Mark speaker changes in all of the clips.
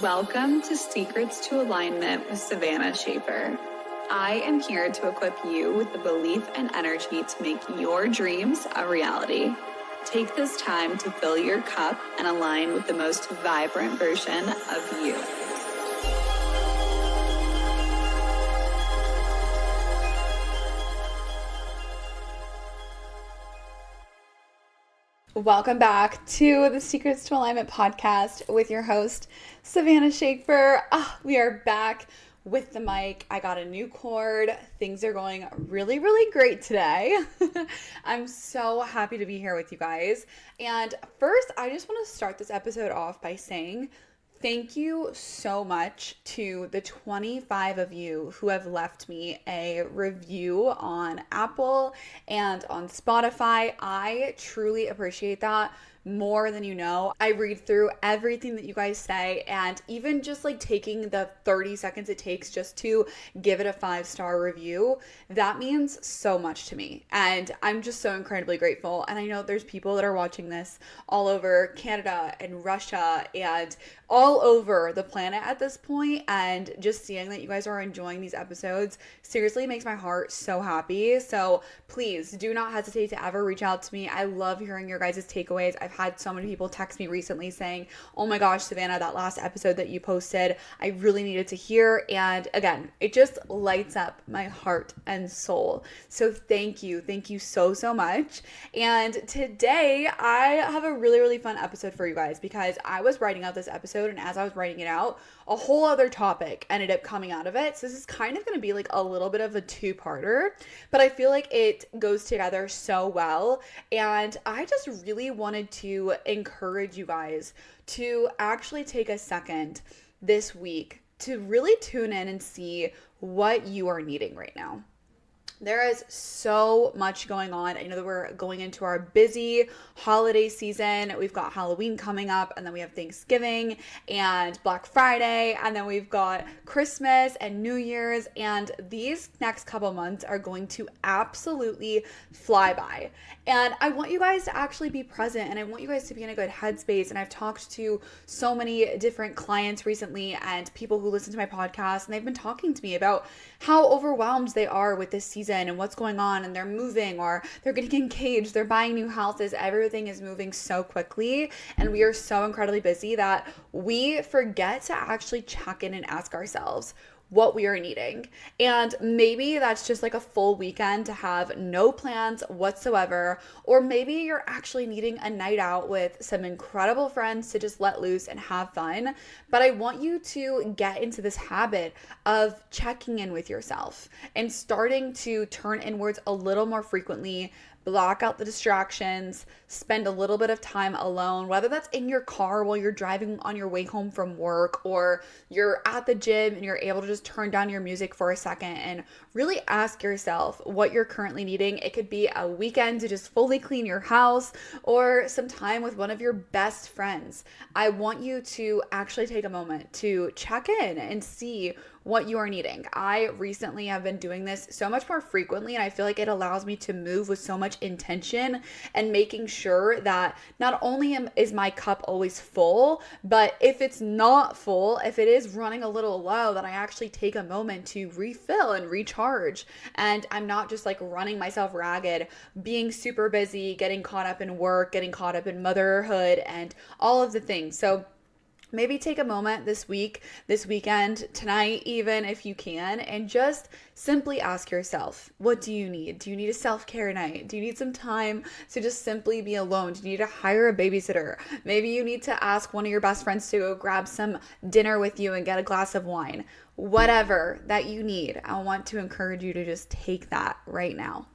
Speaker 1: Welcome to Secrets to Alignment with Savannah Schaffer. I am here to equip you with the belief and energy to make your dreams a reality. Take this time to fill your cup and align with the most vibrant version of you. Welcome back to the Secrets to Alignment podcast with your host, Savannah Schaffer. We are back with the mic. I got a new cord. Things are going really, really great today. I'm so happy to be here with you guys. And first, I just want to start this episode off by saying thank you so much to the 25 of you who have left me a review on Apple and on Spotify. I truly appreciate that more than you know. I read through everything that you guys say, and even just like taking the 30 seconds it takes just to give it a 5-star review, that means so much to me. And I'm just so incredibly grateful. And I know there's people that are watching this all over Canada and Russia and all over the planet at this point, and just seeing that you guys are enjoying these episodes seriously makes my heart so happy. So please do not hesitate to ever reach out to me. I love hearing your guys' takeaways. I've had so many people text me recently saying, oh my gosh, Savannah, that last episode that you posted, I really needed to hear. And again, it just lights up my heart and soul. So thank you so much. And today I have a really, really fun episode for you guys, because I was writing out this episode, and as I was writing it out, a whole other topic ended up coming out of it. So this is kind of going to be like a little bit of a two-parter, but I feel like it goes together so well. And I just really wanted to encourage you guys to actually take a second this week to really tune in and see what you are needing right now. There is so much going on. I know that we're going into our busy holiday season. We've got Halloween coming up, and then we have Thanksgiving and Black Friday, and then we've got Christmas and New Year's, and these next couple months are going to absolutely fly by. And I want you guys to actually be present, and I want you guys to be in a good headspace. And I've talked to so many different clients recently and people who listen to my podcast, and they've been talking to me about how overwhelmed they are with this season and what's going on, and they're moving or they're getting engaged, they're buying new houses. Everything is moving so quickly, and we are so incredibly busy that we forget to actually check in and ask ourselves what we are needing. And maybe that's just like a full weekend to have no plans whatsoever, or maybe you're actually needing a night out with some incredible friends to just let loose and have fun. But I want you to get into this habit of checking in with yourself and starting to turn inwards a little more frequently. Block out the distractions, spend a little bit of time alone, whether that's in your car while you're driving on your way home from work, or you're at the gym and you're able to just turn down your music for a second and really ask yourself what you're currently needing. It could be a weekend to just fully clean your house, or some time with one of your best friends. I want you to actually take a moment to check in and see what you are needing. I recently have been doing this so much more frequently, and I feel like it allows me to move with so much intention and making sure that not only is my cup always full, but if it's not full, if it is running a little low, that I actually take a moment to refill and recharge. And I'm not just like running myself ragged, being super busy, getting caught up in work, getting caught up in motherhood and all of the things. So maybe take a moment this week, this weekend, tonight even, if you can, and just simply ask yourself, what do you need? Do you need a self-care night? Do you need some time to just simply be alone? Do you need to hire a babysitter? Maybe you need to ask one of your best friends to go grab some dinner with you and get a glass of wine. Whatever that you need, I want to encourage you to just take that right now.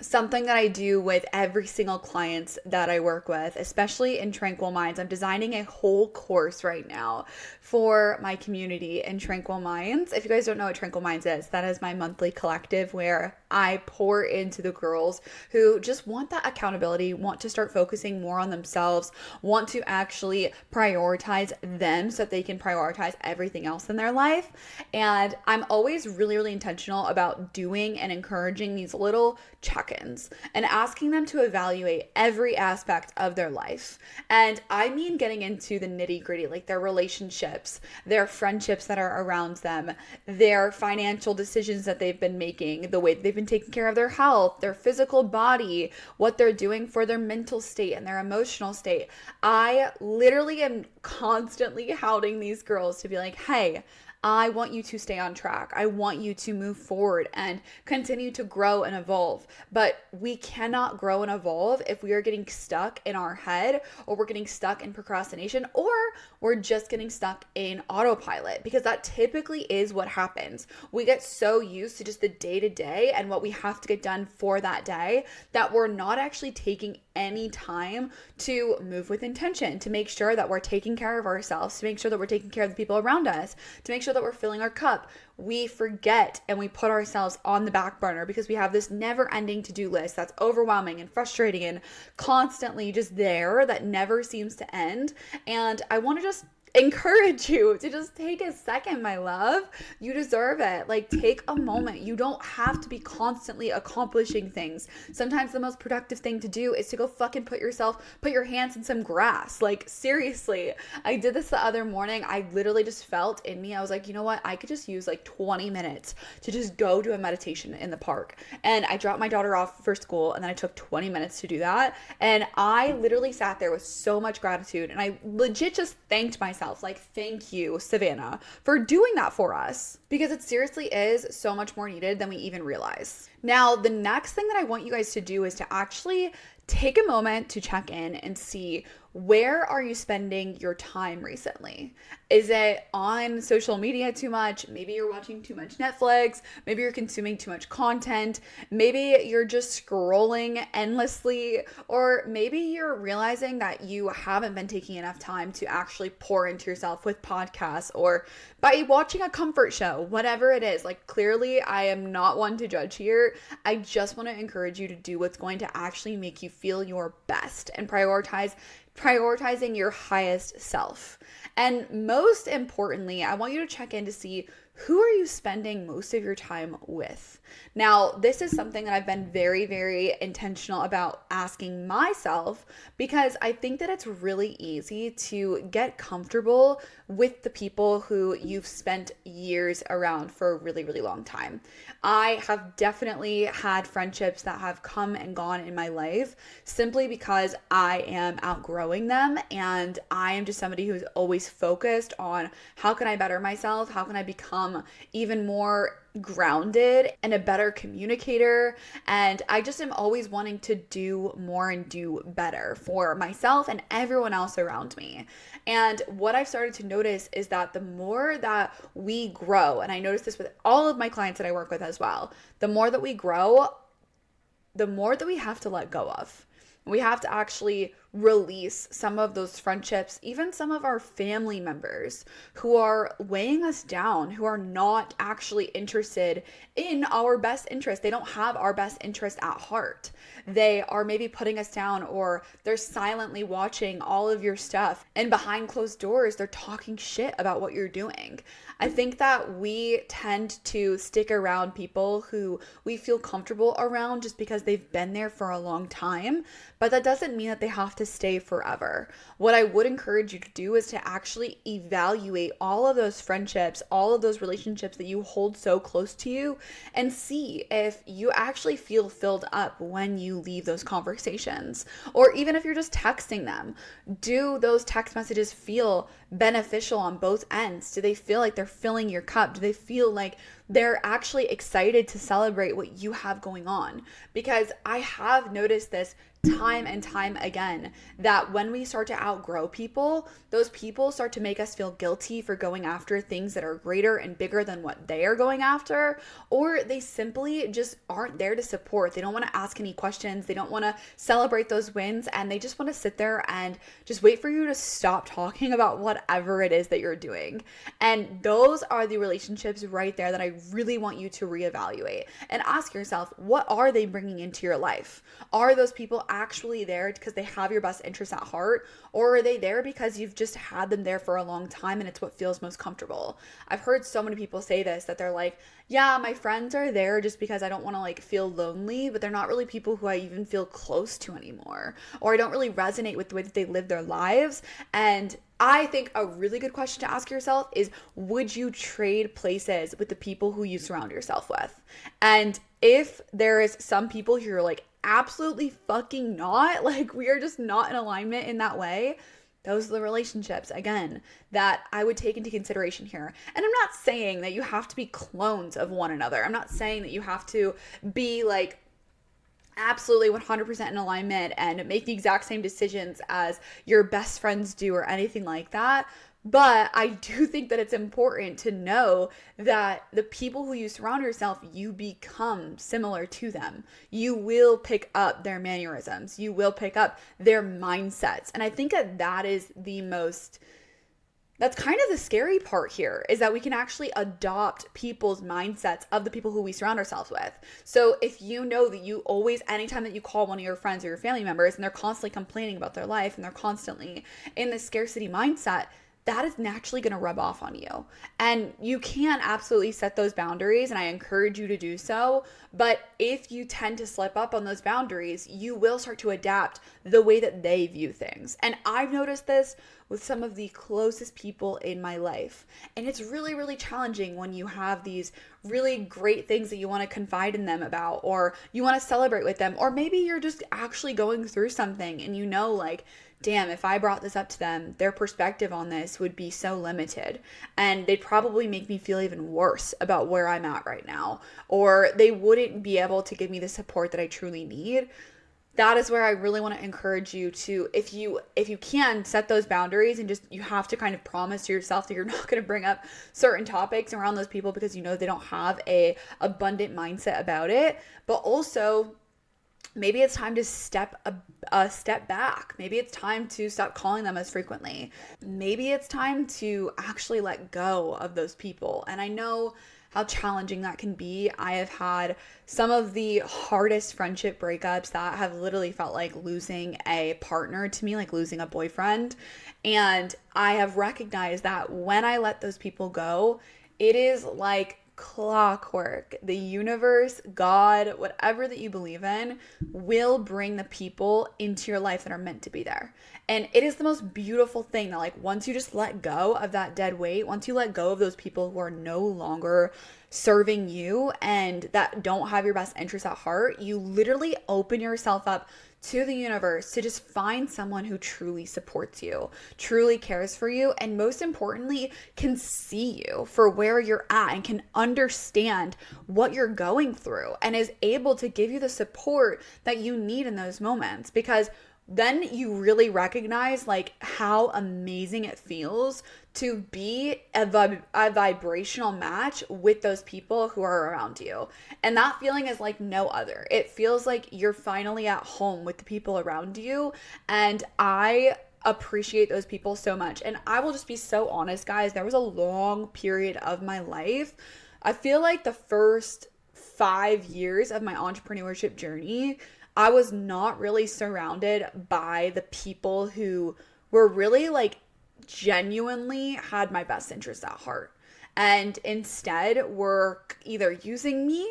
Speaker 1: Something that I do with every single client that I work with, especially in Tranquil Minds. I'm designing a whole course right now for my community in Tranquil Minds. If you guys don't know what Tranquil Minds is, that is my monthly collective where I pour into the girls who just want that accountability, want to start focusing more on themselves, want to actually prioritize them so that they can prioritize everything else in their life. And I'm always really, really intentional about doing and encouraging these little check seconds and asking them to evaluate every aspect of their life. And I mean getting into the nitty-gritty, like their relationships, their friendships that are around them, their financial decisions that they've been making, the way that they've been taking care of their health, their physical body, what they're doing for their mental state and their emotional state. I literally am constantly hounding these girls to be like, hey, I want you to stay on track. I want you to move forward and continue to grow and evolve. But we cannot grow and evolve if we are getting stuck in our head, or we're getting stuck in procrastination, or we're just getting stuck in autopilot, because that typically is what happens. We get so used to just the day-to-day and what we have to get done for that day that we're not actually taking any time to move with intention, to make sure that we're taking care of ourselves, to make sure that we're taking care of the people around us, to make sure that we're filling our cup. We forget and we put ourselves on the back burner because we have this never-ending to-do list that's overwhelming and frustrating and constantly just there that never seems to end. And I want to just encourage you to just take a second, my love. You deserve it. Like, take a moment. You don't have to be constantly accomplishing things. Sometimes the most productive thing to do is to go fucking put your hands in some grass. Like, seriously. I did this the other morning. I literally just felt in me, I was like, you know what? I could just use like 20 minutes to just go do a meditation in the park. And I dropped my daughter off for school, and then I took 20 minutes to do that. And I literally sat there with so much gratitude, and I legit just thanked myself. Like, thank you, Savannah, for doing that for us, because it seriously is so much more needed than we even realize. Now, the next thing that I want you guys to do is to actually take a moment to check in and see, where are you spending your time recently? Is it on social media too much? Maybe you're watching too much Netflix. Maybe you're consuming too much content. Maybe you're just scrolling endlessly. Or maybe you're realizing that you haven't been taking enough time to actually pour into yourself with podcasts or by watching a comfort show, whatever it is. Like, clearly, I am not one to judge here. I just want to encourage you to do what's going to actually make you feel your best and prioritizing your highest self. And most importantly, I want you to check in to see, who are you spending most of your time with? Now, this is something that I've been very, very intentional about asking myself, because I think that it's really easy to get comfortable with the people who you've spent years around for a really, really long time. I have definitely had friendships that have come and gone in my life simply because I am outgrowing them, and I am just somebody who's always focused on, how can I better myself? How can I become even more grounded and a better communicator? And I just am always wanting to do more and do better for myself and everyone else around me. And what I've started to notice is that the more that we grow, and I notice this with all of my clients that I work with as well, the more that we grow, the more that we have to let go of. We have to actually release some of those friendships, even some of our family members who are weighing us down, who are not actually interested in our best interest. They don't have our best interest at heart. They are maybe putting us down, or they're silently watching all of your stuff, and behind closed doors, they're talking shit about what you're doing. I think that we tend to stick around people who we feel comfortable around just because they've been there for a long time, but that doesn't mean that they have to stay forever. What I would encourage you to do is to actually evaluate all of those friendships, all of those relationships that you hold so close to you, and see if you actually feel filled up when you leave those conversations. Or even if you're just texting them, do those text messages feel beneficial on both ends? Do they feel like they're filling your cup? Do they feel like they're actually excited to celebrate what you have going on? Because I have noticed this time and time again, that when we start to outgrow people, those people start to make us feel guilty for going after things that are greater and bigger than what they are going after, or they simply just aren't there to support. They don't want to ask any questions. They don't want to celebrate those wins, and they just want to sit there and just wait for you to stop talking about whatever it is that you're doing. And those are the relationships right there that I really want you to reevaluate and ask yourself, what are they bringing into your life? Are those people actually there because they have your best interests at heart, or are they there because you've just had them there for a long time and it's what feels most comfortable? I've heard so many people say this, that they're like, Yeah, my friends are there just because I don't want to like feel lonely, but they're not really people who I even feel close to anymore. Or I don't really resonate with the way that they live their lives. And I think a really good question to ask yourself is, would you trade places with the people who you surround yourself with? And if there is some people who are like, absolutely fucking not, like we are just not in alignment in that way, those are the relationships, again, that I would take into consideration here. And I'm not saying that you have to be clones of one another. I'm not saying that you have to be like absolutely 100% in alignment and make the exact same decisions as your best friends do or anything like that. But I do think that it's important to know that the people who you surround yourself, you become similar to them. You will pick up their mannerisms. You will pick up their mindsets. And I think that that is the most, that's kind of the scary part here, is that we can actually adopt people's mindsets of the people who we surround ourselves with. So if you know that you always, anytime that you call one of your friends or your family members and they're constantly complaining about their life and they're constantly in this scarcity mindset, that is naturally going to rub off on you. And you can absolutely set those boundaries, and I encourage you to do so. But if you tend to slip up on those boundaries, you will start to adapt the way that they view things. And I've noticed this with some of the closest people in my life. And it's really, really challenging when you have these really great things that you want to confide in them about, or you want to celebrate with them, or maybe you're just actually going through something and you know, like, damn, if I brought this up to them, their perspective on this would be so limited. And they'd probably make me feel even worse about where I'm at right now. Or they wouldn't be able to give me the support that I truly need. That is where I really want to encourage you to, if you can, set those boundaries, and just, you have to kind of promise to yourself that you're not going to bring up certain topics around those people because you know they don't have a abundant mindset about it. But also, maybe it's time to step back. Maybe it's time to stop calling them as frequently. Maybe it's time to actually let go of those people. And I know how challenging that can be. I have had some of the hardest friendship breakups that have literally felt like losing a partner to me, like losing a boyfriend. And I have recognized that when I let those people go, it is like clockwork. The universe, God, whatever that you believe in, will bring the people into your life that are meant to be there. And it is the most beautiful thing that, like, once you just let go of that dead weight, once you let go of those people who are no longer serving you and that don't have your best interests at heart, you literally open yourself up to the universe to just find someone who truly supports you, truly cares for you, and most importantly, can see you for where you're at and can understand what you're going through and is able to give you the support that you need in those moments. Because then you really recognize like how amazing it feels to be a vibrational match with those people who are around you. And that feeling is like no other. It feels like you're finally at home with the people around you. And I appreciate those people so much. And I will just be so honest, guys. There was a long period of my life. I feel like the first 5 years of my entrepreneurship journey, I was not really surrounded by the people who were really like genuinely had my best interest at heart, and instead were either using me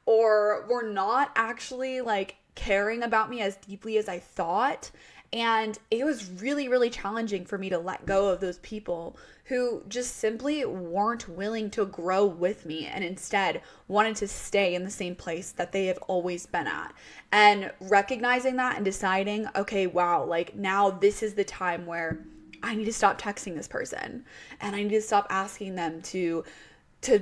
Speaker 1: or were not actually like caring about me as deeply as I thought. And it was really, really challenging for me to let go of those people who just simply weren't willing to grow with me and instead wanted to stay in the same place that they have always been at. And recognizing that and deciding, okay, wow, like now this is the time where I need to stop texting this person and I need to stop asking them to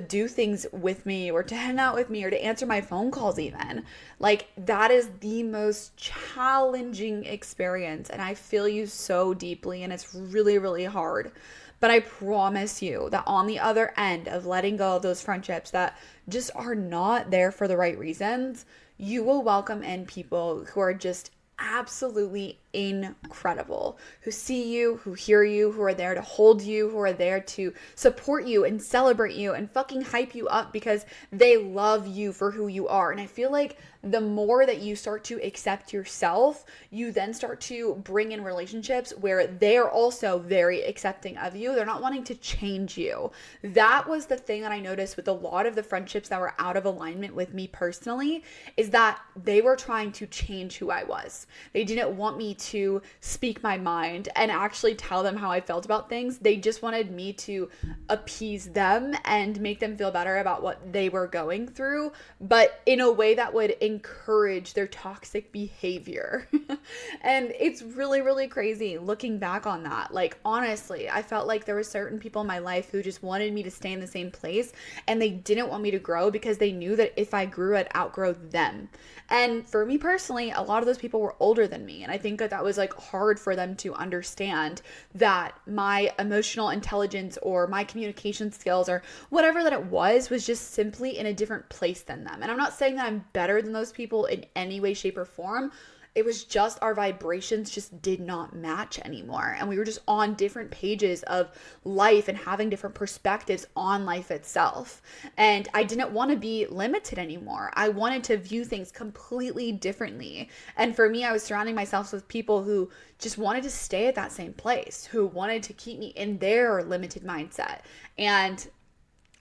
Speaker 1: do things with me or to hang out with me or to answer my phone calls even. Like that is the most challenging experience, and I feel you so deeply, and it's really, really hard. But I promise you that on the other end of letting go of those friendships that just are not there for the right reasons, you will welcome in people who are just absolutely incredible, who see you, who hear you, who are there to hold you, who are there to support you and celebrate you and fucking hype you up because they love you for who you are. And I feel like the more that you start to accept yourself, you then start to bring in relationships where they're also very accepting of you. They're not wanting to change you. That was the thing that I noticed with a lot of the friendships that were out of alignment with me personally, is that they were trying to change who I was. They didn't want me to speak my mind and actually tell them how I felt about things. They just wanted me to appease them and make them feel better about what they were going through, but in a way that would encourage their toxic behavior. And it's really, really crazy looking back on that. Like, honestly, I felt like there were certain people in my life who just wanted me to stay in the same place, and they didn't want me to grow because they knew that if I grew, I'd outgrow them. And for me personally, a lot of those people were older than me. And I think that that was like hard for them to understand that my emotional intelligence or my communication skills or whatever that it was just simply in a different place than them. And I'm not saying that I'm better than those people in any way, shape, or form. It was just our vibrations just did not match anymore. And we were just on different pages of life and having different perspectives on life itself. And I didn't want to be limited anymore. I wanted to view things completely differently. And for me, I was surrounding myself with people who just wanted to stay at that same place, who wanted to keep me in their limited mindset. And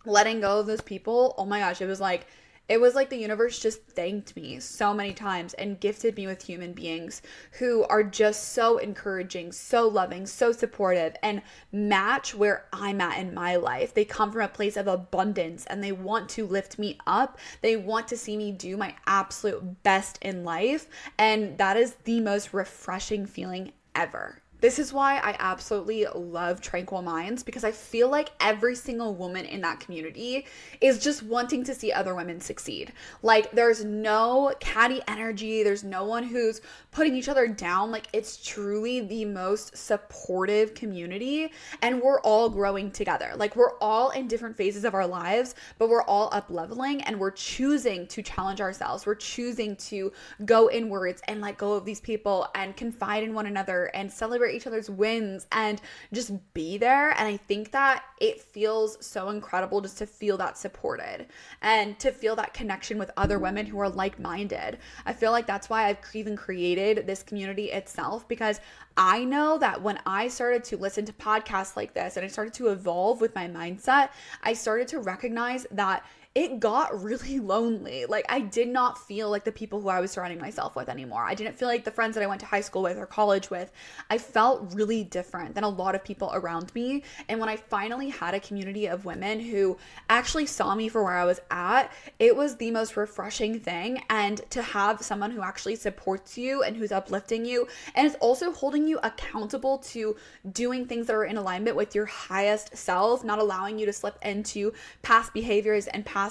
Speaker 1: letting go of those people, oh my gosh, it was like the universe just thanked me so many times and gifted me with human beings who are just so encouraging, so loving, so supportive, and match where I'm at in my life. They come from a place of abundance and they want to lift me up. They want to see me do my absolute best in life. And that is the most refreshing feeling ever. This is why I absolutely love Tranquil Minds, because I feel like every single woman in that community is just wanting to see other women succeed. Like, there's no catty energy. There's no one who's putting each other down. Like, it's truly the most supportive community, and we're all growing together. Like, we're all in different phases of our lives, but we're all up leveling, and we're choosing to challenge ourselves. We're choosing to go inwards and let go of these people and confide in one another and celebrate each other's wins and just be there. And I think that it feels so incredible just to feel that supported and to feel that connection with other women who are like-minded. I feel like that's why I've even created this community itself, because I know that when I started to listen to podcasts like this and I started to evolve with my mindset, I started to recognize that it got really lonely. Like, I did not feel like the people who I was surrounding myself with anymore. I didn't feel like the friends that I went to high school with or college with. I felt really different than a lot of people around me. And when I finally had a community of women who actually saw me for where I was at, it was the most refreshing thing. And to have someone who actually supports you and who's uplifting you and is also holding you accountable to doing things that are in alignment with your highest self, not allowing you to slip into past behaviors and past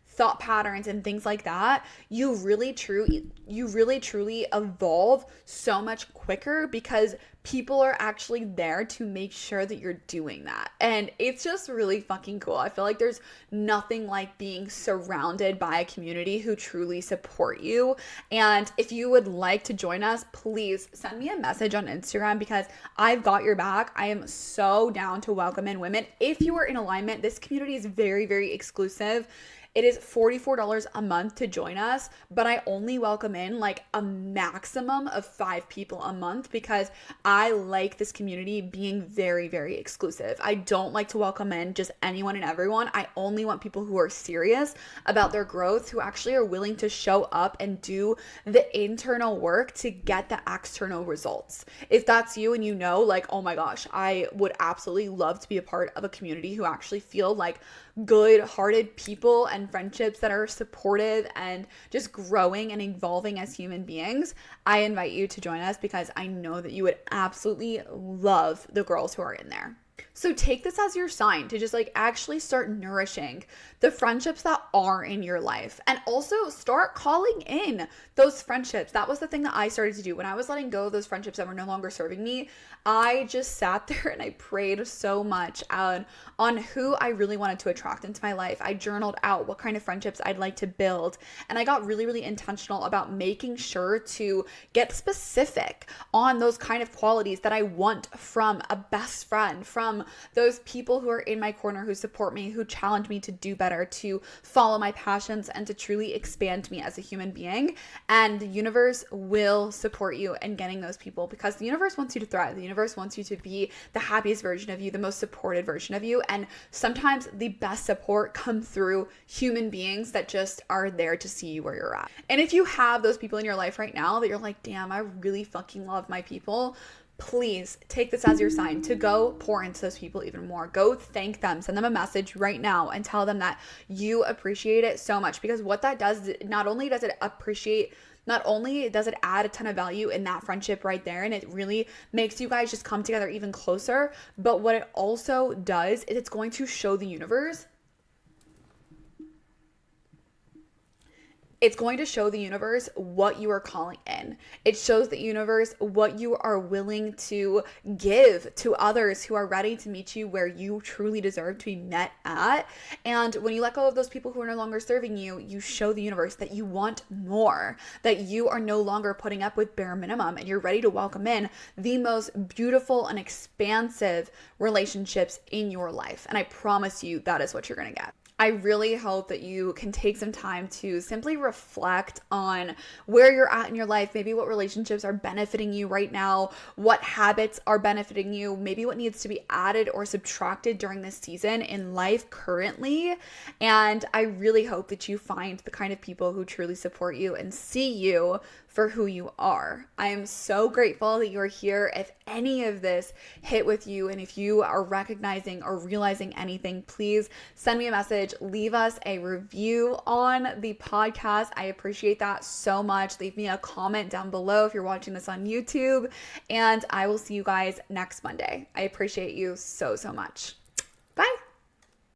Speaker 1: thought patterns and things like that, you really truly evolve so much quicker because people are actually there to make sure that you're doing that. And it's just really fucking cool. I feel like there's nothing like being surrounded by a community who truly support you. And if you would like to join us, please send me a message on Instagram, because I've got your back. I am so down to welcome in women. If you are in alignment, this community is very, very exclusive. It is $44 a month to join us, but I only welcome in like a maximum of 5 people a month, because I like this community being very, very exclusive. I don't like to welcome in just anyone and everyone. I only want people who are serious about their growth, who actually are willing to show up and do the internal work to get the external results. If that's you and you know, like, oh my gosh, I would absolutely love to be a part of a community who actually feel like good-hearted people and friendships that are supportive and just growing and evolving as human beings, I invite you to join us, because I know that you would absolutely love the girls who are in there. So take this as your sign to just like actually start nourishing the friendships that are in your life, and also start calling in those friendships. That was the thing that I started to do when I was letting go of those friendships that were no longer serving me. I just sat there and I prayed so much on who I really wanted to attract into my life. I journaled out what kind of friendships I'd like to build, and I got really, really intentional about making sure to get specific on those kind of qualities that I want from a best friend, from from those people who are in my corner, who support me, who challenge me to do better, to follow my passions, and to truly expand me as a human being. And the universe will support you in getting those people, because the universe wants you to thrive. The universe wants you to be the happiest version of you, the most supported version of you. And sometimes the best support comes through human beings that just are there to see you where you're at. And if you have those people in your life right now that you're like, damn, I really fucking love my people, please take this as your sign to go pour into those people even more. Go thank them, send them a message right now and tell them that you appreciate it so much. Because what that does, not only does it add a ton of value in that friendship right there, and it really makes you guys just come together even closer, but what it also does is it's going to show the universe what you are calling in. It shows the universe what you are willing to give to others who are ready to meet you where you truly deserve to be met at. And when you let go of those people who are no longer serving you, you show the universe that you want more, that you are no longer putting up with bare minimum, and you're ready to welcome in the most beautiful and expansive relationships in your life. And I promise you that is what you're going to get. I really hope that you can take some time to simply reflect on where you're at in your life, maybe what relationships are benefiting you right now, what habits are benefiting you, maybe what needs to be added or subtracted during this season in life currently. And I really hope that you find the kind of people who truly support you and see you for who you are. I am so grateful that you are here. If any of this hit with you, and if you are recognizing or realizing anything, please send me a message, leave us a review on the podcast. I appreciate that so much. Leave me a comment down below if you're watching this on YouTube, and I will see you guys next Monday. I appreciate you so, so much.